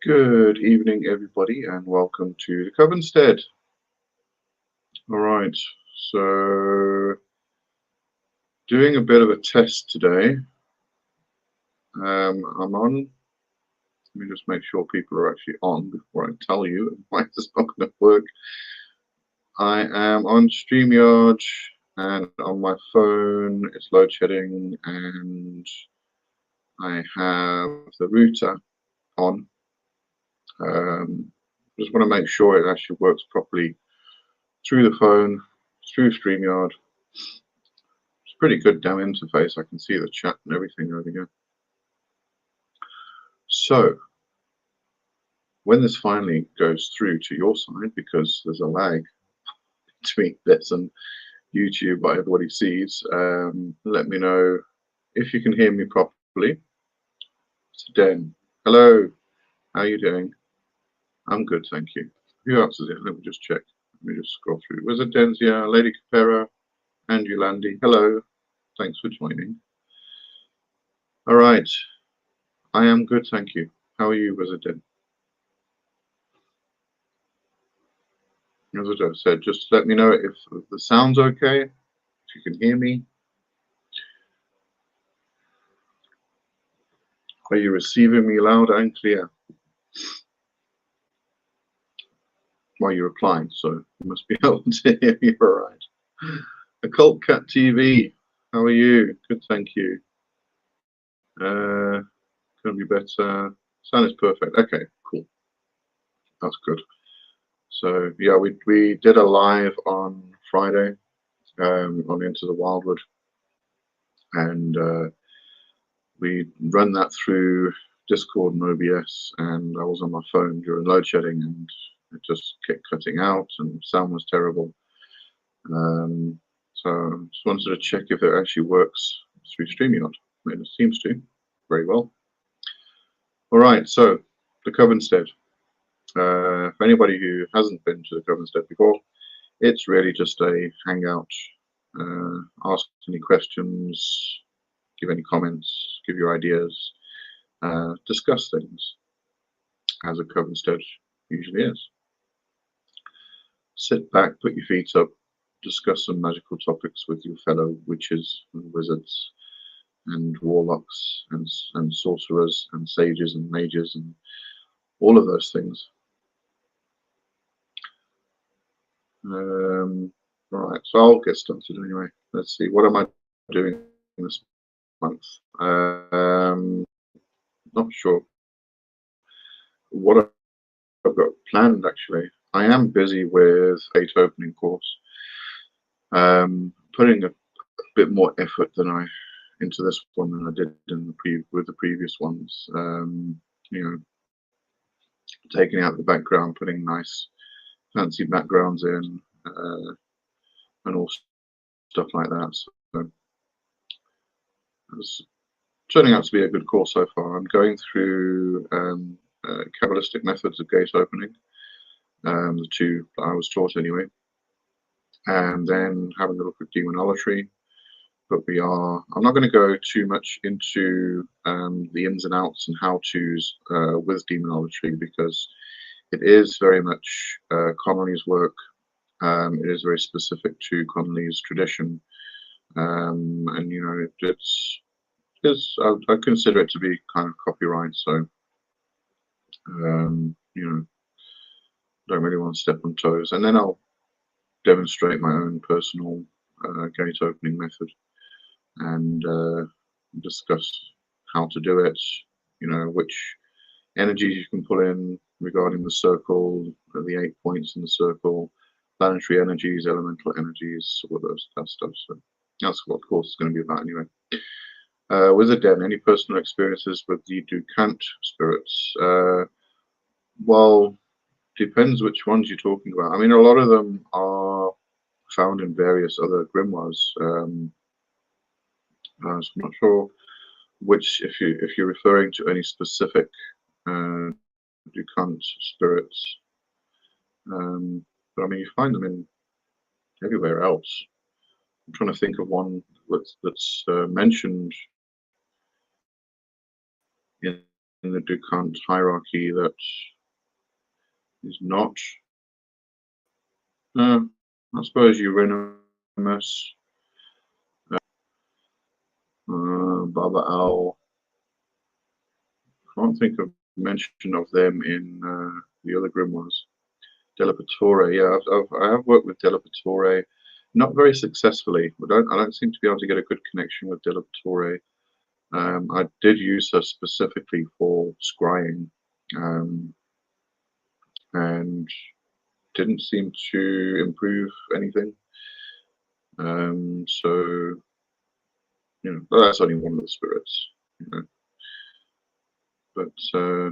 Good evening, everybody, and welcome to the Covenstead. All right, so doing a bit of a test today. I'm on. Let me just make sure people are actually on before I tell you why it's not going to work. I am on Streamyard, and on my phone it's load shedding, and I have the router on. Just want to make sure it actually works properly through the phone, through Streamyard. It's a pretty good damn interface. I can see the chat and everything over here. So when this finally goes through to your side, because there's a lag between this and YouTube, what everybody sees, let me know if you can hear me properly. It's Den. Hello. How are you doing? I'm good, thank you. Who else is it? Let me just check. Let me just scroll through. Wizard Denzia, Lady Capera, and Yolandi. Hello. Thanks for joining. All right. I am good, thank you. How are you, Wizard Den? As I said, just let me know if the sound's okay, if you can hear me. Are you receiving me loud and clear? Well, you're replying, so you must be able to hear me all right. Occult Cat TV, how are you? Good, thank you. Can be better. Sound is perfect. Okay, cool. That's good. So yeah, we did a live on Friday on Into the Wildwood, and we run that through Discord and OBS, and I was on my phone during load shedding, and it just kept cutting out, and sound was terrible. So I just wanted to check if it actually works through Streamyard. It seems to very well. All right, so the Covenstead. For anybody who hasn't been to the Covenstead before, it's really just a hangout. Ask any questions, give any comments, give your ideas, discuss things, as a Covenstead usually is. Sit back, put your feet up, discuss some magical topics with your fellow witches and wizards and warlocks and sorcerers and sages and mages and all of those things. Right, so I'll get started anyway. Let's see, what am I doing this month? Not sure what I've got planned actually. I am busy with Fate opening course. Putting a bit more effort than I into this one than I did in with the previous ones. You know, taking out the background, putting nice fancy backgrounds in, and all stuff like that. So it's turning out to be a good course so far. I'm going through Kabbalistic methods of gate opening, the two that I was taught anyway, and then having a look at demonology. But I'm not going to go too much into the ins and outs and how-tos with demonology, because it is very much Connolly's work. It is very specific to Connolly's tradition, and you know, I consider it to be kind of copyright. So you know, don't really want to step on toes. And then I'll demonstrate my own personal gate opening method and discuss how to do it, you know, which energies you can pull in regarding the circle, the 8 points in the circle, planetary energies, elemental energies, all that stuff. So that's what the course is going to be about anyway. Wizard Den, any personal experiences with the Ducant spirits? Well, depends which ones you're talking about. I mean, a lot of them are found in various other grimoires. I'm not sure which, if you're referring to any specific Ducant spirits, but I mean you find them in everywhere else. I'm trying to think of one that's mentioned in the Dukant hierarchy that is not, I suppose, Euronymous, Baba Al. I can't think of mention of them in the other grimoires. Delapature, yeah, I have worked with Delapature, not very successfully. I don't seem to be able to get a good connection with Delapature. I did use her specifically for scrying, and didn't seem to improve anything. So, that's only one of the spirits, But I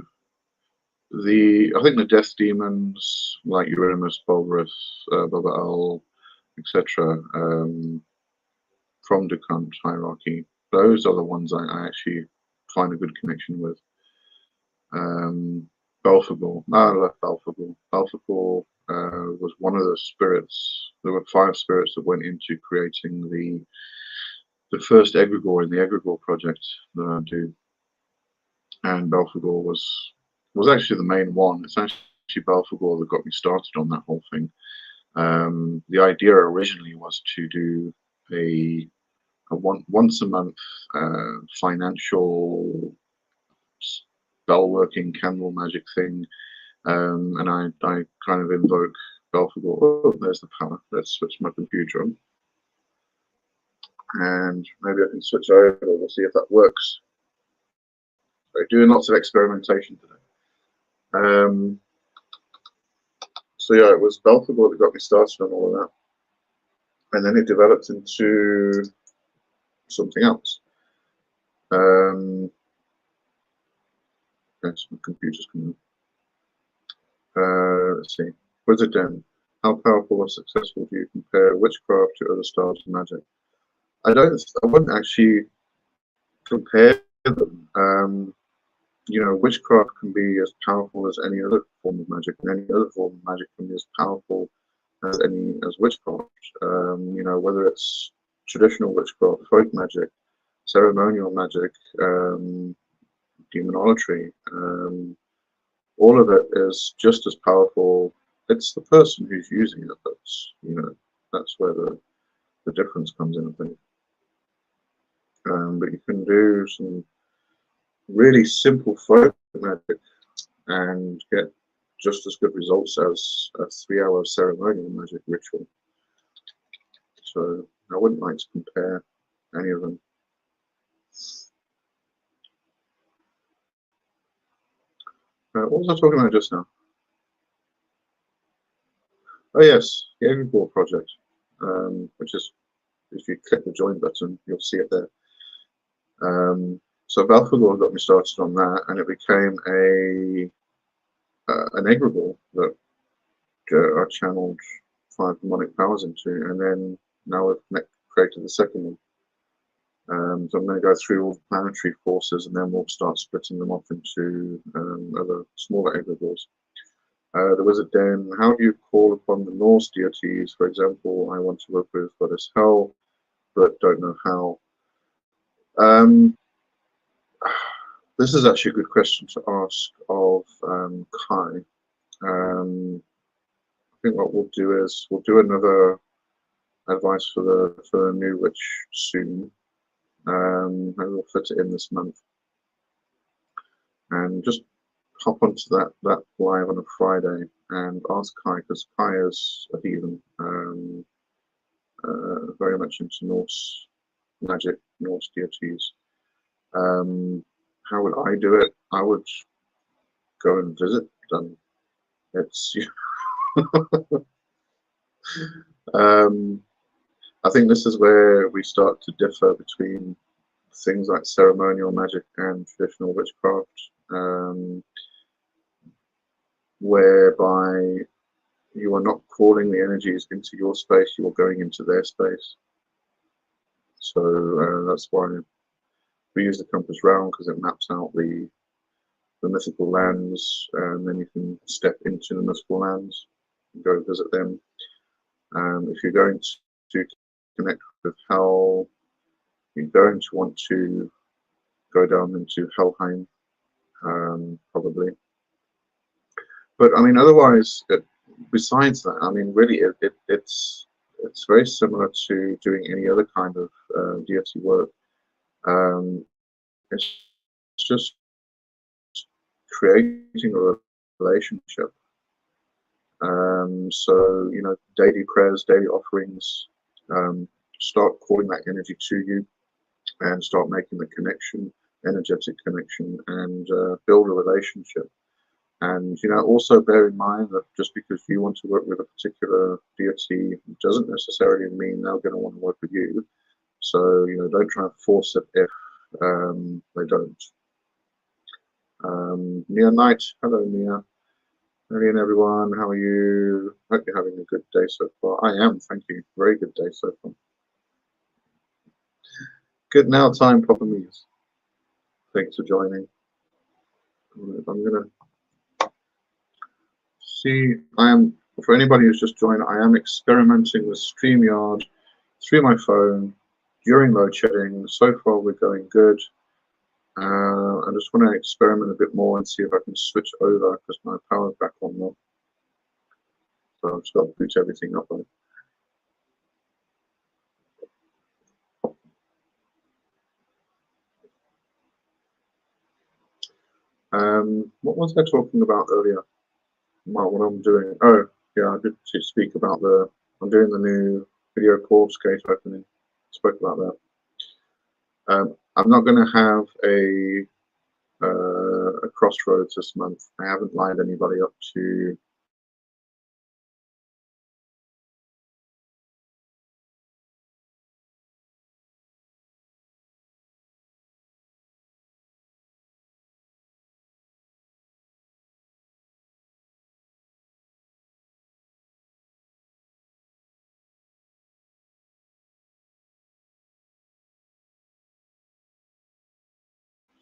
think the death demons like Euronymous, Bulworth, Baba Al, etc. From Dukant hierarchy, those are the ones I actually find a good connection with. Belphegor, I love Belphegor. Belphegor was one of the spirits. There were 5 spirits that went into creating the first egregore in the egregore project that I do, and Belphegor was actually the main one. It's actually Belphegor that got me started on that whole thing. The idea originally was to do a once a month financial spell working candle magic thing, and I kind of invoke Belphegor. Oh, there's the power. Let's switch my computer on, and maybe I can switch over. We'll see if that works. So doing lots of experimentation today. So yeah, it was Belphegor that got me started on all of that, and then it developed into something else. Yes, my computer's coming. Let's see. Wizard Den. How powerful or successful do you compare witchcraft to other styles of magic? I wouldn't actually compare them. Witchcraft can be as powerful as any other form of magic, and any other form of magic can be as powerful as witchcraft. Whether it's traditional witchcraft, folk magic, ceremonial magic, demonolatry, all of it is just as powerful. It's the person who's using it that's where the difference comes in, I think. But you can do some really simple folk magic and get just as good results as a 3-hour ceremonial magic ritual. So I wouldn't like to compare any of them. What was I talking about just now? Oh yes, the Egregore project, which is, if you click the join button, you'll see it there. So Belphegor got me started on that, and it became an egregore that I channeled 5 demonic powers into, and then now we've created the second one. So I'm going to go through all the planetary forces, and then we'll start splitting them off into other smaller egregores. The Wizard Den. How do you call upon the Norse deities? For example, I want to work with Goddess Hel, but don't know how. This is actually a good question to ask of Kai. I think what we'll do is we'll do another advice for the new witch soon. Maybe we'll fit it in this month, and just hop onto that live on a Friday and ask Kai, because Kai is a heathen, very much into Norse magic, Norse deities. How would I do it? I would go and visit them. It's I think this is where we start to differ between things like ceremonial magic and traditional witchcraft, whereby you are not calling the energies into your space, you are going into their space. So that's why we use the compass round, because it maps out the mythical lands, and then you can step into the mythical lands and go visit them. If you're going to connect with Hel, you're going to want to go down into Helheim probably. But I mean, otherwise, besides that, I mean, really, it's very similar to doing any other kind of deity work. It's just creating a relationship. So, you know, daily prayers, daily offerings, start calling that energy to you and start making the connection, energetic connection, and build a relationship. And, you know, also bear in mind that just because you want to work with a particular deity doesn't necessarily mean they're going to want to work with you. So, you know, don't try and force it if they don't. Nia Knight, hello Nia. Hello everyone, how are you? Hope you're having a good day so far. I am, thank you. Very good day so far. Good now time, Papa Mies. Thanks for joining. I'm gonna see, for anybody who's just joined, I am experimenting with Streamyard through my phone during load shedding. So far we're going good. I just want to experiment a bit more and see if I can switch over because my power's back on now. So I've just got to boot everything up on it. What was I talking about earlier? What I'm doing? Oh, yeah, I did speak about I'm doing the new video course gate opening. Spoke about that. I'm not going to have a crossroads this month. I haven't lined anybody up to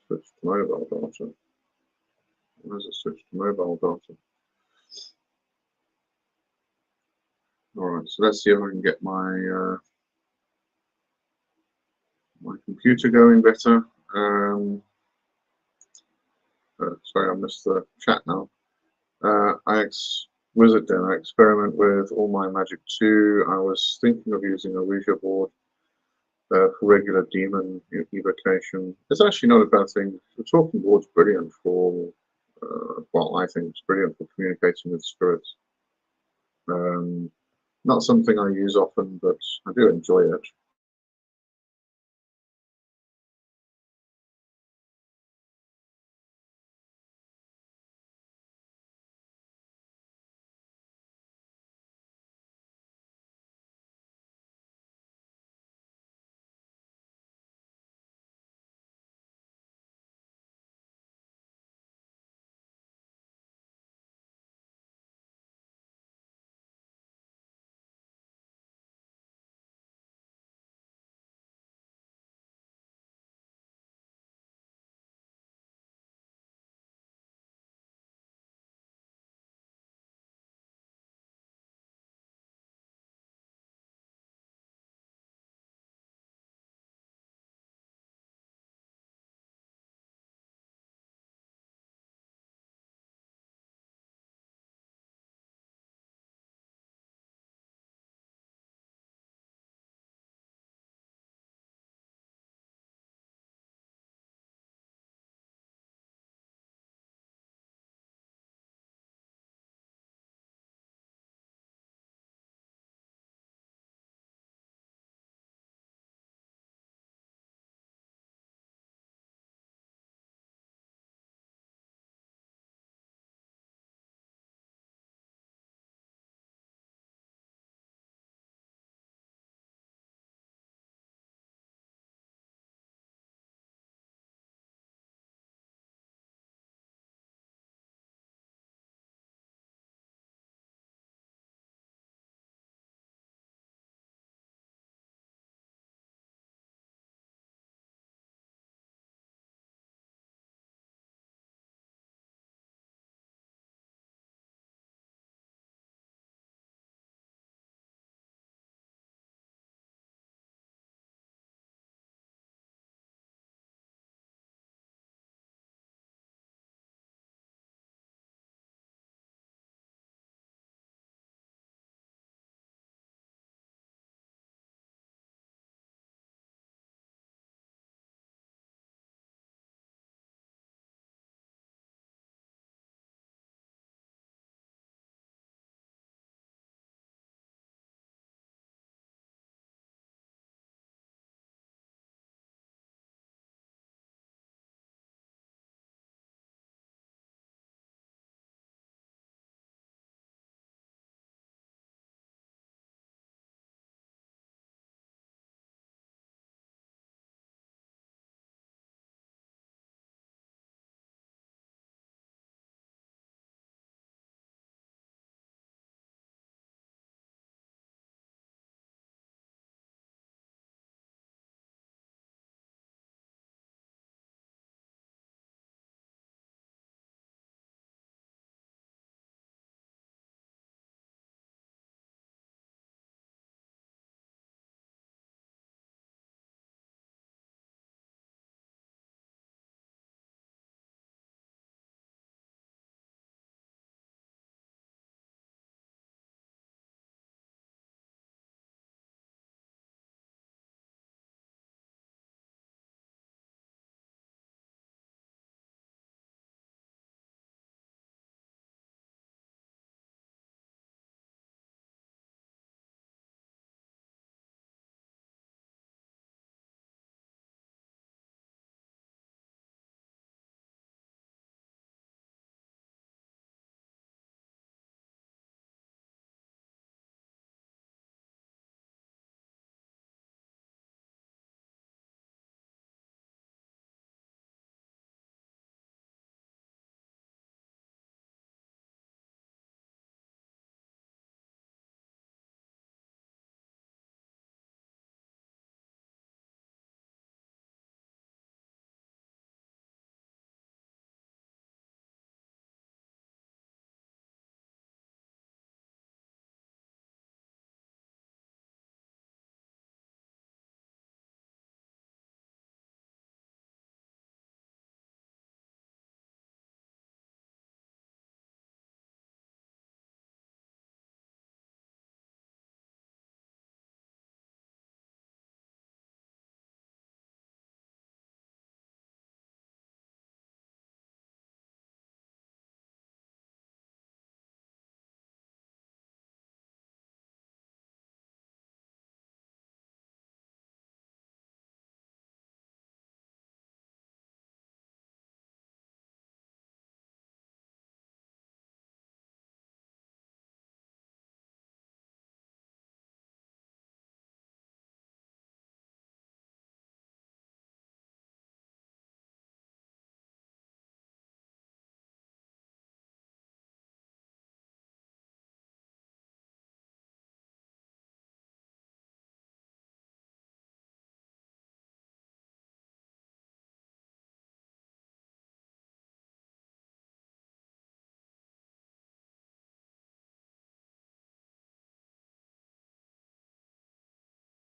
switch to mobile data. Where's it switch to mobile data? Alright, so let's see if I can get my my computer going better. Sorry, I missed the chat now. Wizard Den, I experiment with all my Magic 2. I was thinking of using a Ouija board for regular demon evocation. It's actually not a bad thing. The talking board's brilliant for, well, I think it's brilliant for communicating with spirits. Not something I use often, but I do enjoy it.